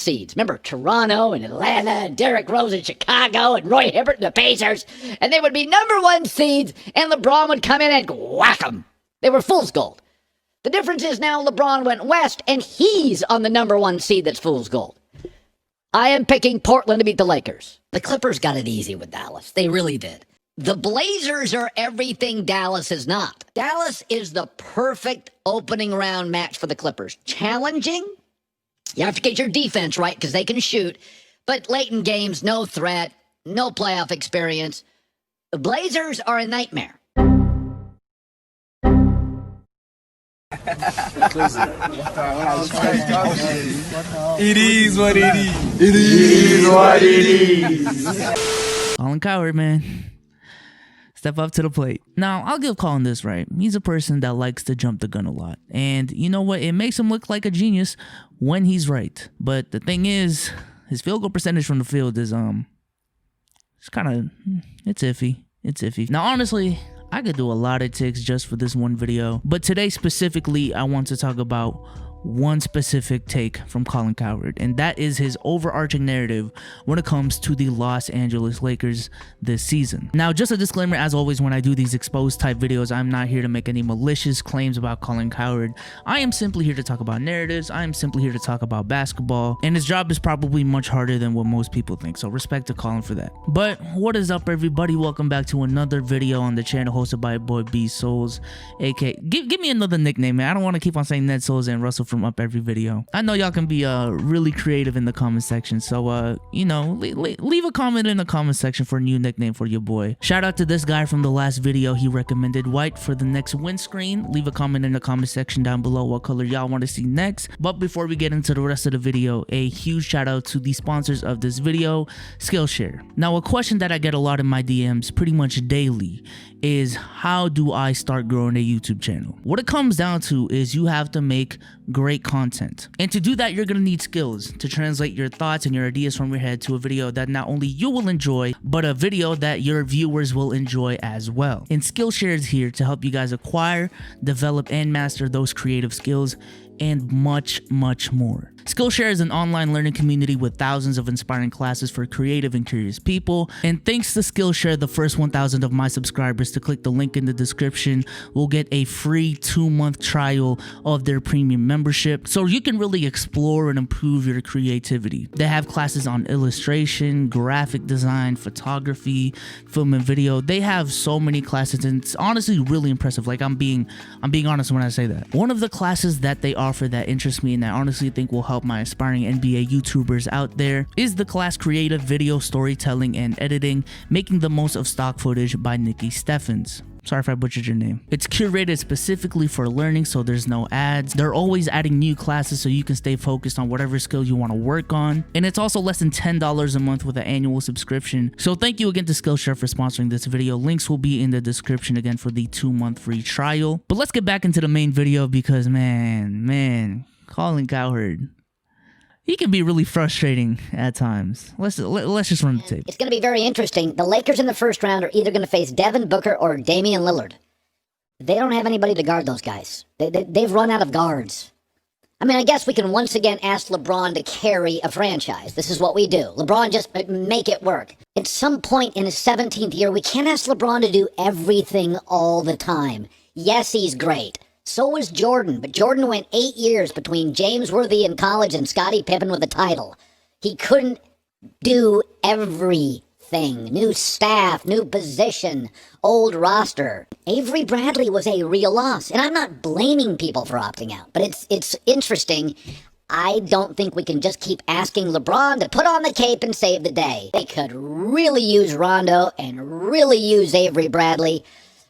seeds. Remember Toronto and Atlanta and Derrick Rose in Chicago and Roy Hibbert and the Pacers? And they would be number 1 seeds, and LeBron would come in and whack them. They were fool's gold. The difference is now LeBron went west, and he's on the number 1 seed that's fool's gold. I am picking Portland to beat the Lakers. The Clippers got it easy with Dallas. They really did. The Blazers are everything Dallas is not. Dallas is the perfect opening round match for the Clippers. Challenging. You have to get your defense right because they can shoot. But late in games, no threat, no playoff experience. The Blazers are a nightmare. It is what it is. It is what it is. Colin Cowherd, man. Step up to the plate. Now, I'll give Colin this, right? He's a person that likes to jump the gun a lot. And you know what? It makes him look like a genius when he's right. But the thing is, his field goal percentage from the field is, it's kind of, it's iffy. It's iffy. Now, honestly, I could do a lot of ticks just for this one video. But today, specifically, I want to talk about one specific take from Colin Cowherd, and that is his overarching narrative when it comes to the Los Angeles Lakers this season. Now, just a disclaimer, as always, when I do these exposed type videos, I'm not here to make any malicious claims about Colin Cowherd. I am simply here to talk about narratives. I am simply here to talk about basketball, and his job is probably much harder than what most people think, so respect to Colin for that. But what is up, everybody? Welcome back to another video on the channel hosted by your boy B Souls, aka give me another nickname, man. I don't want to keep on saying Ned Souls and Russell from up every video. I know y'all can be really creative in the comment section, so you know, leave a comment in the comment section for a new nickname for your boy. Shout out to this guy from the last video. He recommended white for the next windscreen. Leave a comment in the comment section down below what color y'all want to see next. But before we get into the rest of the video, a huge shout out to the sponsors of this video, Skillshare. Now, a question that I get a lot in my DMs pretty much daily is, how do I start growing a YouTube channel? What it comes down to is you have to make great content, and to do that, you're gonna need skills to translate your thoughts and your ideas from your head to a video that not only you will enjoy, but a video that your viewers will enjoy as well. And Skillshare is here to help you guys acquire, develop, and master those creative skills and much more. Skillshare is an online learning community with thousands of inspiring classes for creative and curious people. And thanks to Skillshare, the first 1,000 of my subscribers to click the link in the description will get a free 2-month trial of their premium membership, so you can really explore and improve your creativity. They have classes on illustration, graphic design, photography, film and video. They have so many classes, and it's honestly really impressive. Like, I'm being honest when I say that. One of the classes that they offer that interests me and I honestly think will help my aspiring NBA YouTubers out there is the class Creative Video Storytelling and Editing, Making the Most of Stock Footage by Nikki Steffens. Sorry if I butchered your name. It's curated specifically for learning, so there's no ads. They're always adding new classes so you can stay focused on whatever skill you want to work on. And it's also less than $10 a month with an annual subscription. So thank you again to Skillshare for sponsoring this video. Links will be in the description again for the 2-month free trial. But let's get back into the main video because man, Colin Cowherd, he can be really frustrating at times. Let's just run the tape. It's going to be very interesting. The Lakers in the first round are either going to face Devin Booker or Damian Lillard. They don't have anybody to guard those guys. They've run out of guards. I mean, I guess we can once again ask LeBron to carry a franchise. This is what we do. LeBron, just make it work. At some point in his 17th year, we can't ask LeBron to do everything all the time. Yes, he's great. So was Jordan, but Jordan went 8 years between James Worthy in college and Scottie Pippen with a title. He couldn't do everything. New staff, new position, old roster. Avery Bradley was a real loss, and I'm not blaming people for opting out, but it's interesting. I don't think we can just keep asking LeBron to put on the cape and save the day. They could really use Rondo and really use Avery Bradley,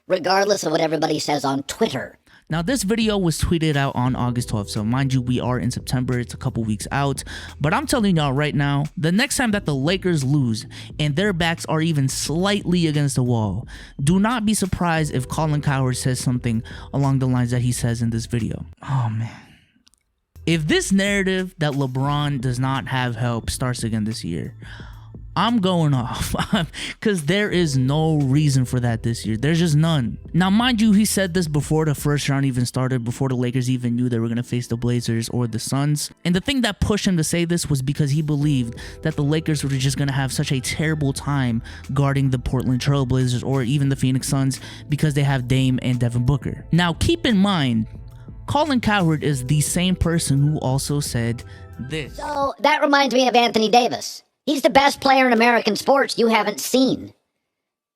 regardless of what everybody says on Twitter. Now, this video was tweeted out on August 12th, so mind you, we are in September. It's a couple weeks out, but I'm telling y'all right now, the next time that the Lakers lose and their backs are even slightly against the wall, do not be surprised if Colin Cowherd says something along the lines that he says in this video. Oh man, if this narrative that LeBron does not have help starts again this year, I'm going off because there is no reason for that this year. There's just none. Now, mind you, he said this before the first round even started, before the Lakers even knew they were going to face the Blazers or the Suns. And the thing that pushed him to say this was because he believed that the Lakers were just going to have such a terrible time guarding the Portland Trail Blazers or even the Phoenix Suns because they have Dame and Devin Booker. Now, keep in mind, Colin Cowherd is the same person who also said this. So that reminds me of Anthony Davis. He's the best player in American sports you haven't seen.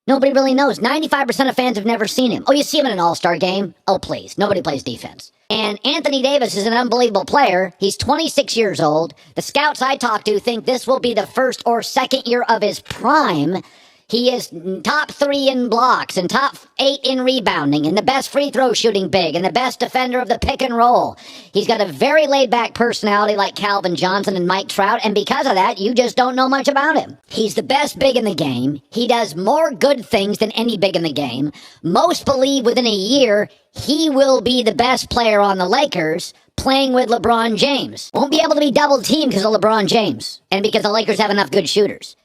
Nobody really knows. 95% of fans have never seen him. Oh, you see him in an all-star game? Oh, please. Nobody plays defense. And Anthony Davis is an unbelievable player. He's 26 years old. The scouts I talk to think this will be the first or second year of his prime. He is top 3 in blocks and top 8 in rebounding and the best free throw shooting big and the best defender of the pick and roll. He's got a very laid-back personality like Calvin Johnson and Mike Trout, and because of that, you just don't know much about him. He's the best big in the game. He does more good things than any big in the game. Most believe within a year he will be the best player on the Lakers, playing with LeBron James. Won't be able to be double-teamed because of LeBron James and because the Lakers have enough good shooters.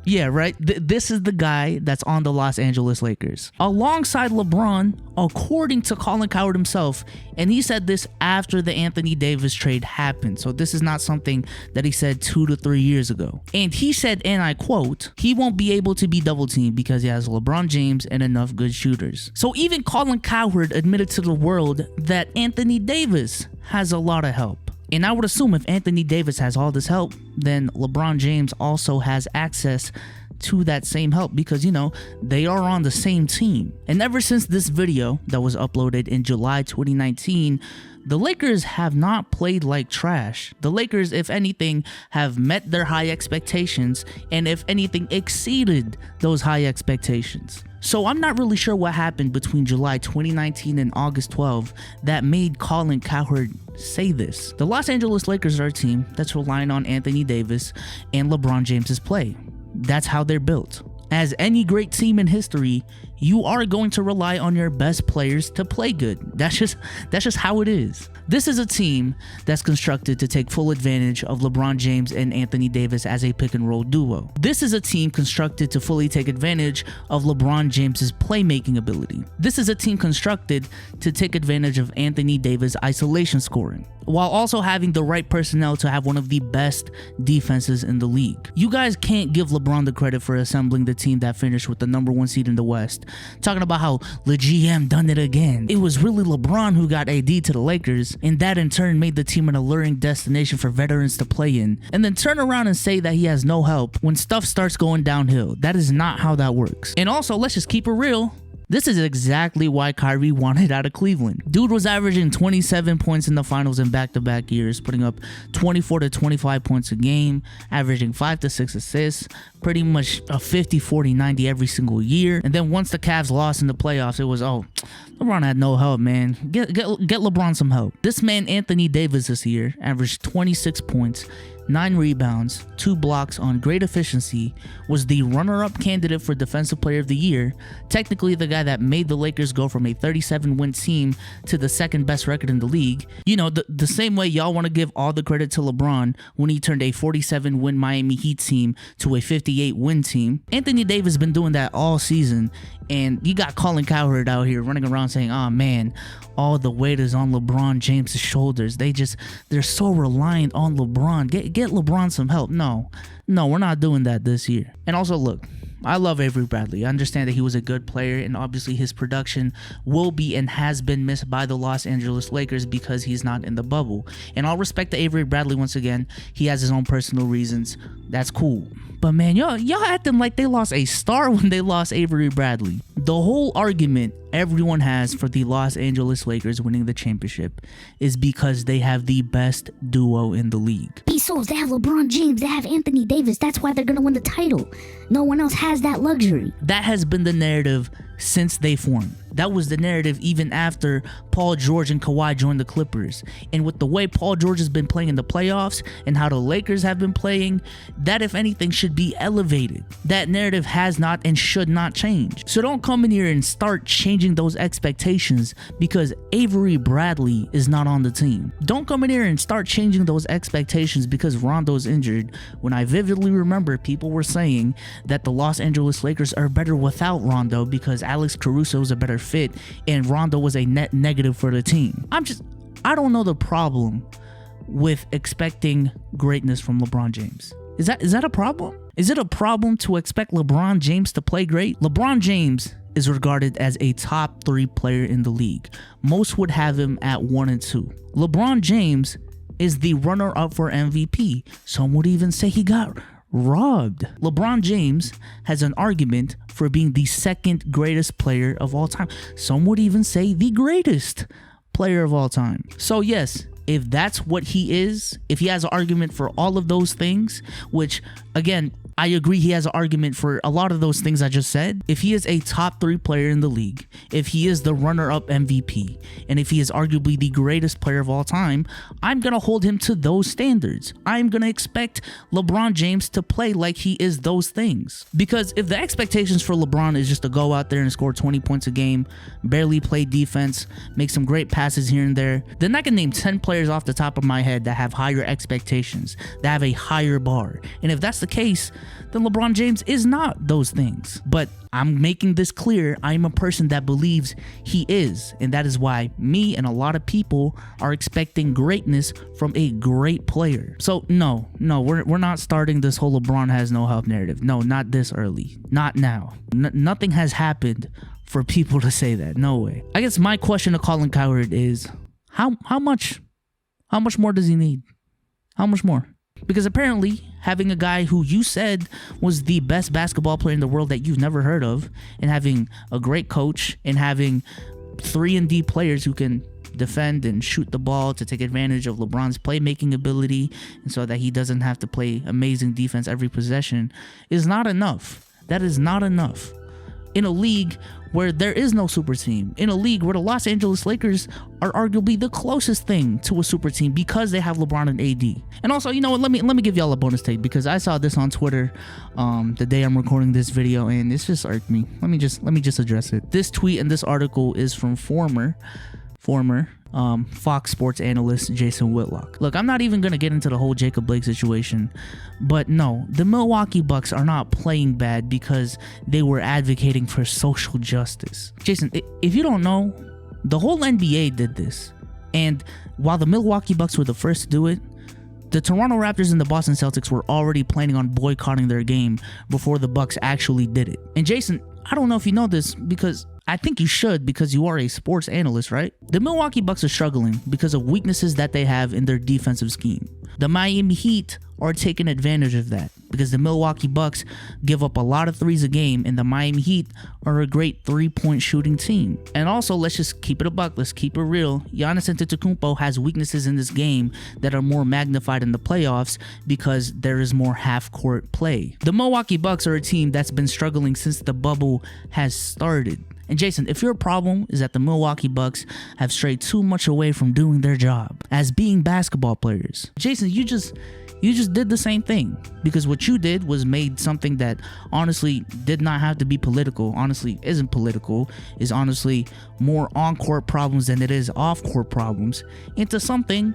Yeah, right? This is the guy that's on the Los Angeles Lakers. Alongside LeBron, according to Colin Cowherd himself, and he said this after the Anthony Davis trade happened. So this is not something that he said 2 to 3 years ago. And he said, and I quote, he won't be able to be double teamed because he has LeBron James and enough good shooters. So even Colin Cowherd admitted to the world that Anthony Davis has a lot of help. And I would assume if Anthony Davis has all this help, then LeBron James also has access to that same help because, you know, they are on the same team. And ever since this video that was uploaded in July 2019, the Lakers have not played like trash. The Lakers, if anything, have met their high expectations and if anything, exceeded those high expectations. So I'm not really sure what happened between July 2019 and August 12 that made Colin Cowherd say this. The Los Angeles Lakers are a team that's relying on Anthony Davis and LeBron James's play. That's how they're built. As any great team in history, you are going to rely on your best players to play good. That's just how it is. This is a team that's constructed to take full advantage of LeBron James and Anthony Davis as a pick and roll duo. This is a team constructed to fully take advantage of LeBron James's playmaking ability. This is a team constructed to take advantage of Anthony Davis' isolation scoring, while also having the right personnel to have one of the best defenses in the league. You guys can't give LeBron the credit for assembling the team that finished with the #1 seed in the West, talking about how the GM done it again. It was really LeBron who got AD to the Lakers, and that in turn made the team an alluring destination for veterans to play in, and then turn around and say that he has no help when stuff starts going downhill. That is not how that works. And also, let's just keep it real. This is exactly why Kyrie wanted out of Cleveland. Dude was averaging 27 points in the finals in back-to-back years, putting up 24 to 25 points a game, averaging 5 to 6 assists, pretty much a 50, 40, 90 every single year. And then once the Cavs lost in the playoffs, it was, oh, LeBron had no help, man. Get LeBron some help. This man, Anthony Davis, this year, averaged 26 points, 9 rebounds, 2 blocks on great efficiency, was the runner-up candidate for Defensive Player of the Year, technically the guy that made the Lakers go from a 37-win team to the second best record in the league. You know, the same way y'all want to give all the credit to LeBron when he turned a 47-win Miami Heat team to a 58-win team. Anthony Davis has been doing that all season, and you got Colin Cowherd out here running around saying, oh man, all the weight is on LeBron James' shoulders. They're so reliant on LeBron. Get LeBron some help. No, we're not doing that this year. And also, look, I love Avery Bradley. I understand that he was a good player, and obviously his production will be and has been missed by the Los Angeles Lakers because he's not in the bubble. And I'll respect to Avery Bradley once again. He has his own personal reasons. That's cool. But man, y'all acting like they lost a star when they lost Avery Bradley. The whole argument everyone has for the Los Angeles Lakers winning the championship is because they have the best duo in the league. Bezos, they have LeBron James, they have Anthony Davis. That's why they're gonna win the title. No one else has that luxury. That has been the narrative since they formed. That was the narrative even after Paul George and Kawhi joined the Clippers. And with the way Paul George has been playing in the playoffs and how the Lakers have been playing, that if anything should be elevated. That narrative has not and should not change. So don't come in here and start changing changing those expectations because Avery Bradley is not on the team. Don't come in here and start changing those expectations because Rondo's injured, when I vividly remember people were saying that the Los Angeles Lakers are better without Rondo because Alex Caruso is a better fit and Rondo was a net negative for the team. I don't know the problem with expecting greatness from LeBron James. Is that a problem? Is it a problem to expect LeBron James to play great? LeBron James is regarded as a top 3 player in the league. Most would have him at 1 and 2. LeBron James is the runner-up for MVP. Some would even say he got robbed. LeBron James has an argument for being the 2nd greatest player of all time. Some would even say the greatest player of all time. So yes, if that's what he is, if he has an argument for all of those things, which again, I agree he has an argument for a lot of those things I just said. If he is a top 3 player in the league, if he is the runner-up MVP, and if he is arguably the greatest player of all time, I'm going to hold him to those standards. I'm going to expect LeBron James to play like he is those things. Because if the expectations for LeBron is just to go out there and score 20 points a game, barely play defense, make some great passes here and there, then I can name 10 players off the top of my head that have higher expectations, that have a higher bar. And if that's the case, then LeBron James is not those things. But I'm making this clear. I'm a person that believes he is, and that is why me and a lot of people are expecting greatness from a great player. So no, we're not starting this whole LeBron has no help narrative. No, not this early. Not now. Nothing has happened for people to say that. No way. I guess my question to Colin Cowherd is how much more does he need? How much more? Because apparently having a guy who you said was the best basketball player in the world that you've never heard of, and having a great coach, and having 3-and-D players who can defend and shoot the ball to take advantage of LeBron's playmaking ability, and so that he doesn't have to play amazing defense every possession, is not enough. That is not enough. In a league where there is no super team, in a league where the Los Angeles Lakers are arguably the closest thing to a super team because they have LeBron and AD. And also, you know what, let me give y'all a bonus take, because I saw this on Twitter the day I'm recording this video, and it's just irked me. Let me just address it. This tweet and this article is from former Fox Sports analyst Jason Whitlock. Look, I'm not even going to get into the whole Jacob Blake situation, but no, the Milwaukee Bucks are not playing bad because they were advocating for social justice. Jason, if you don't know, the whole NBA did this, and while the Milwaukee Bucks were the first to do it, the Toronto Raptors and the Boston Celtics were already planning on boycotting their game before the Bucks actually did it. And Jason, I don't know if you know this, because I think you should, because you are a sports analyst, right? The Milwaukee Bucks are struggling because of weaknesses that they have in their defensive scheme. The Miami Heat are taking advantage of that because the Milwaukee Bucks give up a lot of threes a game, and the Miami Heat are a great 3-point shooting team. And also, let's just keep it a buck. Let's keep it real. Giannis Antetokounmpo has weaknesses in this game that are more magnified in the playoffs because there is more half-court play. The Milwaukee Bucks are a team that's been struggling since the bubble has started. And Jason, if your problem is that the Milwaukee Bucks have strayed too much away from doing their job as being basketball players, Jason, you just did the same thing, because what you did was made something that honestly did not have to be political, honestly isn't political, is honestly more on-court problems than it is off-court problems, into something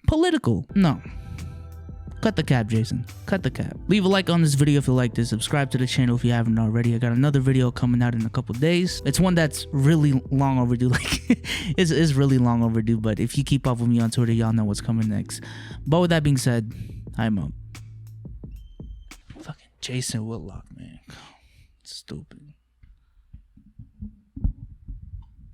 political. No. Cut the cap, Jason. Cut the cap. Leave a like on this video if you liked it. Subscribe to the channel if you haven't already. I got another video coming out in a couple days. It's one that's really long overdue. It's really long overdue. But if you keep up with me on Twitter, y'all know what's coming next. But with that being said, I'm up. Fucking Jason Whitlock, man. Stupid.